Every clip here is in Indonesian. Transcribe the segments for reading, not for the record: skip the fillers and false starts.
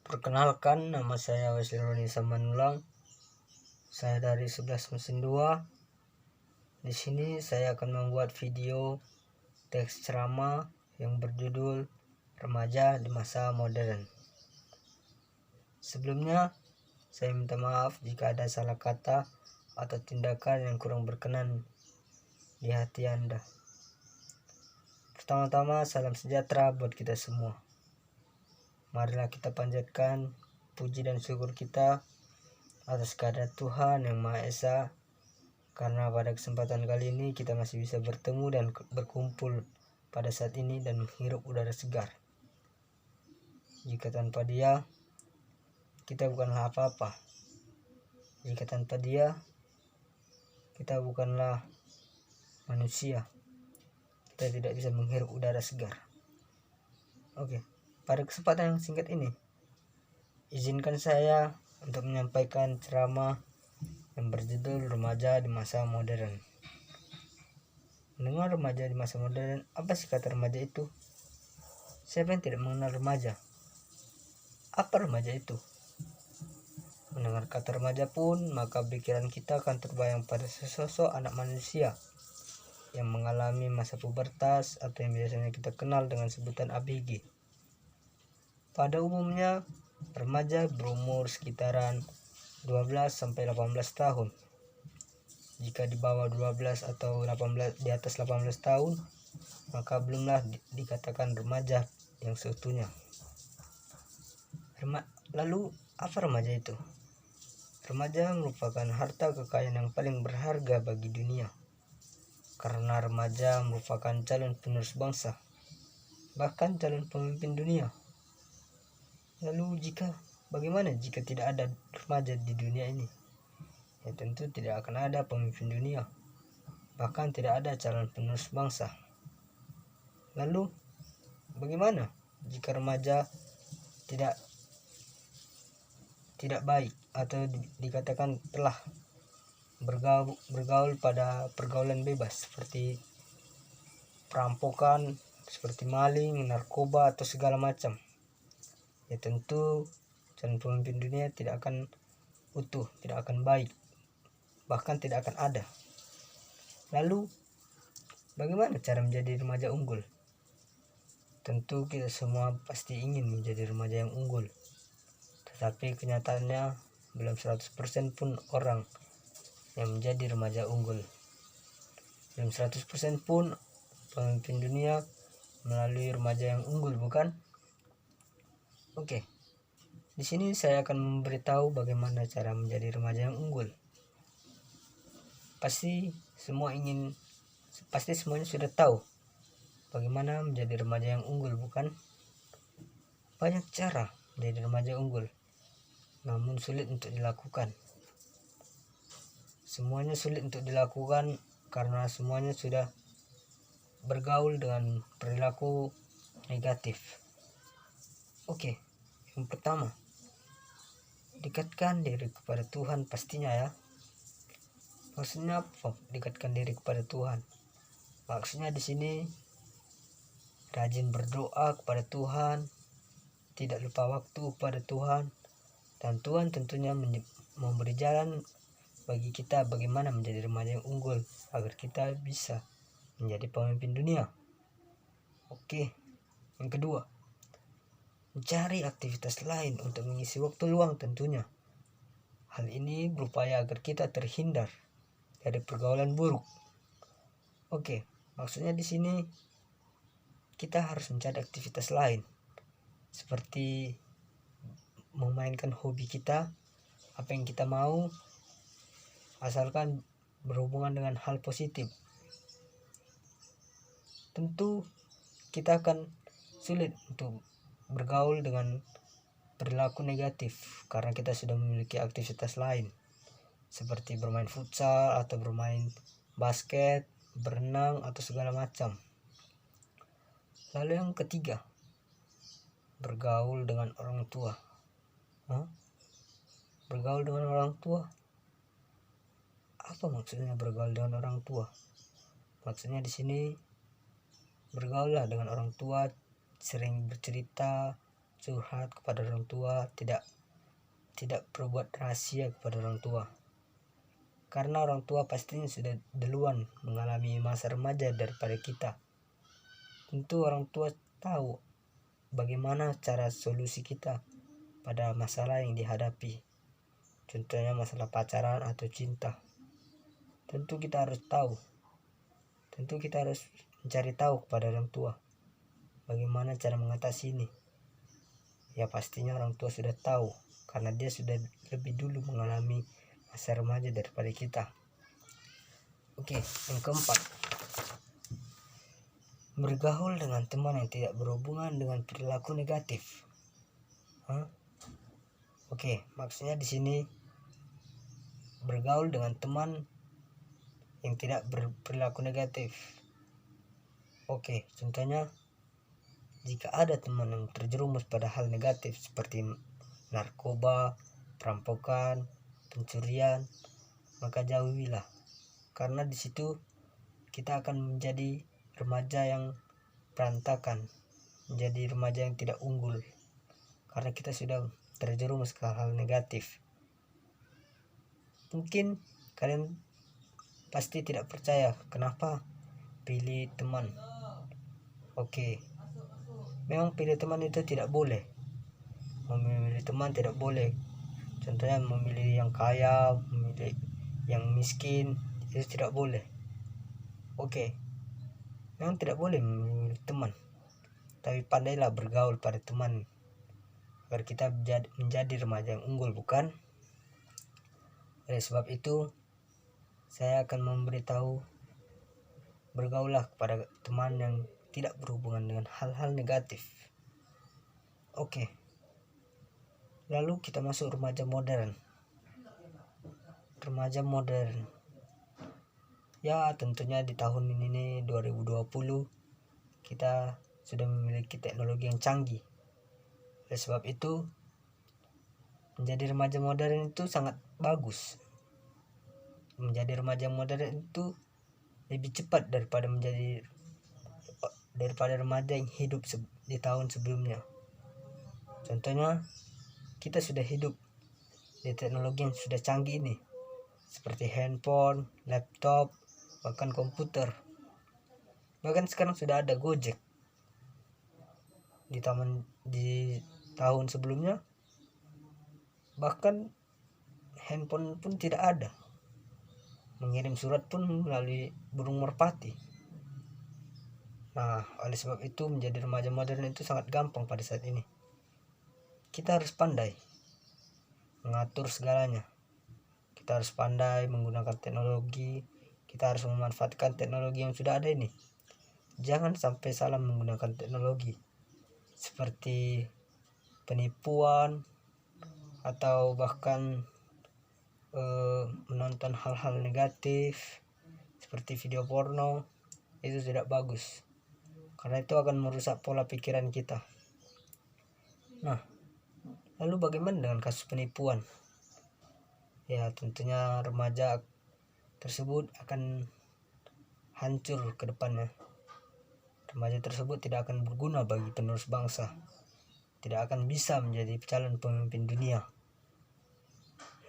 Perkenalkan, nama saya Wesley Roni Samanulang. Saya dari 11 mesin 2. Di sini saya akan membuat video teks ceramah yang berjudul Remaja di Masa Modern. Sebelumnya, saya minta maaf jika ada salah kata atau tindakan yang kurang berkenan di hati Anda. Pertama-tama, salam sejahtera buat kita semua. Marilah kita panjatkan puji dan syukur kita atas kehadirat Tuhan yang Maha Esa, karena pada kesempatan kali ini kita masih bisa bertemu dan berkumpul pada saat ini dan menghirup udara segar. Jika tanpa Dia, kita bukanlah apa-apa. Jika tanpa Dia, kita bukanlah manusia. Kita tidak bisa menghirup udara segar. Oke, pada kesempatan yang singkat ini, izinkan saya untuk menyampaikan ceramah yang berjudul Remaja di Masa Modern. Mendengar remaja di masa modern, apa sih kata remaja itu? Siapa yang tidak mengenal remaja? Apa remaja itu? Mendengar kata remaja pun, maka pikiran kita akan terbayang pada sesosok anak manusia yang mengalami masa pubertas atau yang biasanya kita kenal dengan sebutan ABG. Pada umumnya, remaja berumur sekitaran 12 sampai 18 tahun. Jika di bawah 12 atau 18 di atas 18 tahun, maka belumlah dikatakan remaja yang seutuhnya. Lalu apa remaja itu? Remaja merupakan harta kekayaan yang paling berharga bagi dunia, karena remaja merupakan calon penerus bangsa, bahkan calon pemimpin dunia. Lalu bagaimana jika tidak ada remaja di dunia ini? Ya tentu tidak akan ada pemimpin dunia, bahkan tidak ada calon penerus bangsa. Lalu bagaimana jika remaja tidak baik atau dikatakan telah bergaul pada pergaulan bebas seperti perampokan, seperti maling, narkoba atau segala macam? Ya tentu calon pemimpin dunia tidak akan utuh, tidak akan baik, bahkan tidak akan ada. Lalu bagaimana cara menjadi remaja unggul? Tentu kita semua pasti ingin menjadi remaja yang unggul, tetapi kenyataannya belum 100% pun orang yang menjadi remaja unggul. Belum 100% pun pemimpin dunia melalui remaja yang unggul, bukan? Oke. Di sini saya akan memberitahu bagaimana cara menjadi remaja yang unggul. Pasti semuanya sudah tahu bagaimana menjadi remaja yang unggul, bukan? Banyak cara menjadi remaja unggul, namun sulit untuk dilakukan. Semuanya sulit untuk dilakukan karena semuanya sudah bergaul dengan perilaku negatif. Oke, yang pertama, dekatkan diri kepada Tuhan pastinya ya. Maksudnya apa? Dekatkan diri kepada Tuhan. Maksudnya di sini rajin berdoa kepada Tuhan, tidak lupa waktu kepada Tuhan, dan Tuhan tentunya memberi jalan bagi kita bagaimana menjadi remaja yang unggul agar kita bisa menjadi pemimpin dunia. Oke, yang kedua, mencari aktivitas lain untuk mengisi waktu luang tentunya. Hal ini berupaya agar kita terhindar dari pergaulan buruk. Oke, maksudnya di sini kita harus mencari aktivitas lain, seperti memainkan hobi kita, apa yang kita mau, asalkan berhubungan dengan hal positif. Tentu kita akan sulit untuk bergaul dengan perilaku negatif karena kita sudah memiliki aktivitas lain seperti bermain futsal atau bermain basket, berenang atau segala macam. Lalu yang ketiga, bergaul dengan orang tua. Bergaul dengan orang tua? Apa maksudnya bergaul dengan orang tua? Maksudnya di sini bergaullah dengan orang tua, sering bercerita, curhat kepada orang tua, tidak berbuat rahasia kepada orang tua. Karena orang tua pastinya sudah duluan mengalami masa remaja daripada kita. Tentu orang tua tahu bagaimana cara solusi kita pada masalah yang dihadapi. Contohnya masalah pacaran atau cinta. Tentu kita harus tahu. Tentu kita harus mencari tahu kepada orang tua bagaimana cara mengatasi ini. Ya pastinya orang tua sudah tahu karena dia sudah lebih dulu mengalami masa remaja daripada kita. Oke, yang keempat, bergaul dengan teman yang tidak berhubungan dengan perilaku negatif. Oke, maksudnya di sini bergaul dengan teman yang tidak berperilaku negatif. Oke, contohnya jika ada teman yang terjerumus pada hal negatif seperti narkoba, perampokan, pencurian, maka jauhilah. Karena di situ kita akan menjadi remaja yang berantakan, menjadi remaja yang tidak unggul. Karena kita sudah terjerumus ke hal negatif. Mungkin kalian pasti tidak percaya kenapa pilih teman. Oke, memang pilih teman itu tidak boleh. Memilih teman tidak boleh. Contohnya memilih yang kaya, memilih yang miskin, itu tidak boleh. Oke, memang tidak boleh memilih teman. Tapi pandailah bergaul pada teman agar kita menjadi remaja yang unggul, bukan? Oleh sebab itu, saya akan memberitahu bergaulah kepada teman yang tidak berhubungan dengan hal-hal negatif. Oke. Lalu kita masuk remaja modern. Remaja modern. Ya, tentunya di tahun ini 2020 kita sudah memiliki teknologi yang canggih. Oleh sebab itu, menjadi remaja modern itu sangat bagus. Menjadi remaja modern itu lebih cepat daripada remaja yang hidup di tahun sebelumnya. Contohnya, kita sudah hidup di teknologi yang sudah canggih ini, seperti handphone, laptop, bahkan komputer. Bahkan sekarang sudah ada Gojek. Di tahun sebelumnya, bahkan handphone pun tidak ada. Mengirim surat pun melalui burung merpati. Nah, oleh sebab itu menjadi remaja modern itu sangat gampang pada saat ini. Kita harus pandai mengatur segalanya. Kita harus pandai menggunakan teknologi. Kita harus memanfaatkan teknologi yang sudah ada ini. Jangan sampai salah menggunakan teknologi, seperti penipuan atau bahkan menonton hal-hal negatif seperti video porno. Itu tidak bagus, karena itu akan merusak pola pikiran kita. Nah, lalu bagaimana dengan kasus penipuan? Ya, tentunya remaja tersebut akan hancur ke depannya. Remaja tersebut tidak akan berguna bagi penerus bangsa, tidak akan bisa menjadi calon pemimpin dunia.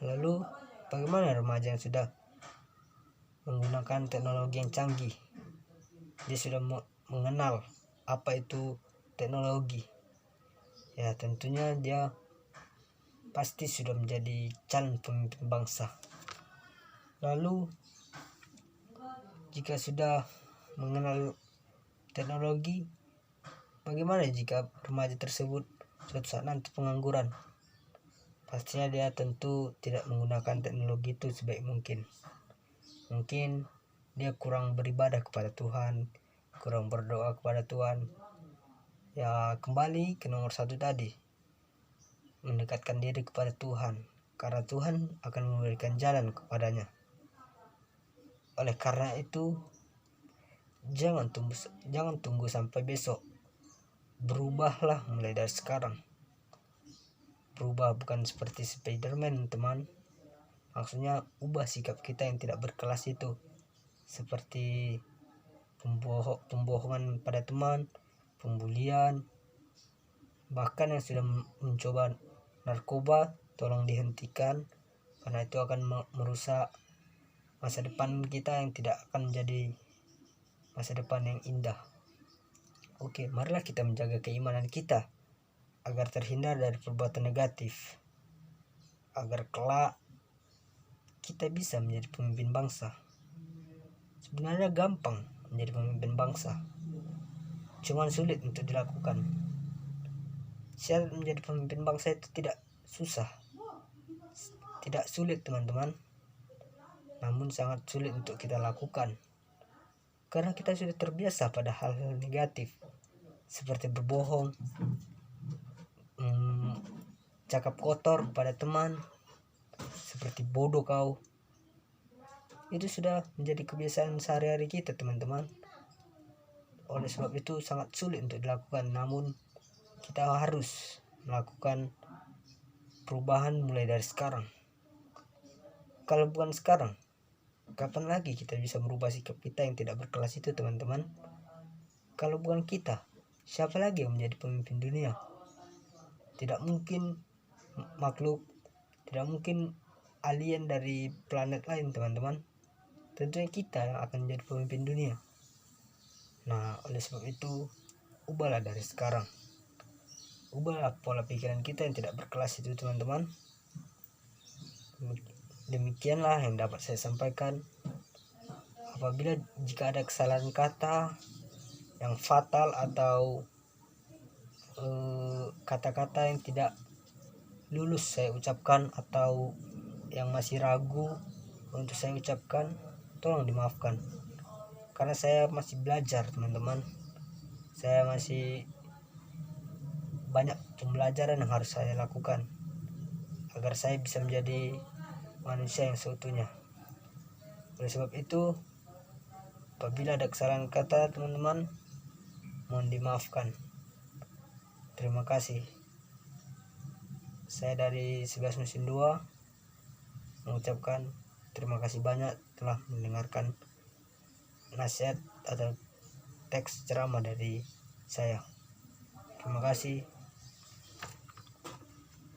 Lalu bagaimana remaja yang sudah menggunakan teknologi yang canggih? Dia sudah mengenal apa itu teknologi. Ya, tentunya dia pasti sudah menjadi calon pemimpin bangsa. Lalu jika sudah mengenal teknologi, bagaimana jika remaja tersebut suatu saat nanti pengangguran? Pastinya dia tentu tidak menggunakan teknologi itu sebaik mungkin. Mungkin dia kurang beribadah kepada Tuhan, kurang berdoa kepada Tuhan. Ya, kembali ke nomor 1 tadi, mendekatkan diri kepada Tuhan, karena Tuhan akan memberikan jalan kepadanya. Oleh karena itu, jangan tunggu sampai besok. Berubahlah mulai dari sekarang. Berubah bukan seperti Spiderman, teman. Maksudnya ubah sikap kita yang tidak berkelas itu, seperti pembohongan pada teman, pembulian, Bahkan yang sudah mencoba narkoba, tolong dihentikan, karena itu akan merusak masa depan kita yang tidak akan menjadi masa depan yang indah. Oke, marilah kita menjaga keimanan kita agar terhindar dari perbuatan negatif, agar kelak kita bisa menjadi pemimpin bangsa. Sebenarnya gampang menjadi pemimpin bangsa, cuman sulit untuk dilakukan. Syarat menjadi pemimpin bangsa itu tidak susah, tidak sulit teman-teman, namun sangat sulit untuk kita lakukan, karena kita sudah terbiasa pada hal-hal negatif seperti berbohong, cakap kotor pada teman, seperti bodoh kau. Itu sudah menjadi kebiasaan sehari-hari kita teman-teman. Oleh sebab itu sangat sulit untuk dilakukan, namun kita harus melakukan perubahan mulai dari sekarang. Kalau bukan sekarang, kapan lagi kita bisa merubah sikap kita yang tidak berkelas itu teman-teman? Kalau bukan kita, siapa lagi yang menjadi pemimpin dunia? Tidak mungkin makhluk, tidak mungkin alien dari planet lain teman-teman. Tentunya kita yang akan menjadi pemimpin dunia. Nah, oleh sebab itu ubahlah dari sekarang, ubahlah pola pikiran kita yang tidak berkelas itu teman-teman. Demikianlah yang dapat saya sampaikan. Apabila jika ada kesalahan kata yang fatal atau kata-kata yang tidak lulus saya ucapkan atau yang masih ragu untuk saya ucapkan, tolong dimaafkan, karena saya masih belajar teman-teman. Saya masih banyak pembelajaran yang harus saya lakukan agar saya bisa menjadi manusia yang seutuhnya. Oleh sebab itu, apabila ada kesalahan kata teman-teman, mohon dimaafkan. Terima kasih. Saya dari 11 Musim 2 mengucapkan terima kasih banyak telah mendengarkan nasihat atau teks ceramah dari saya. Terima kasih.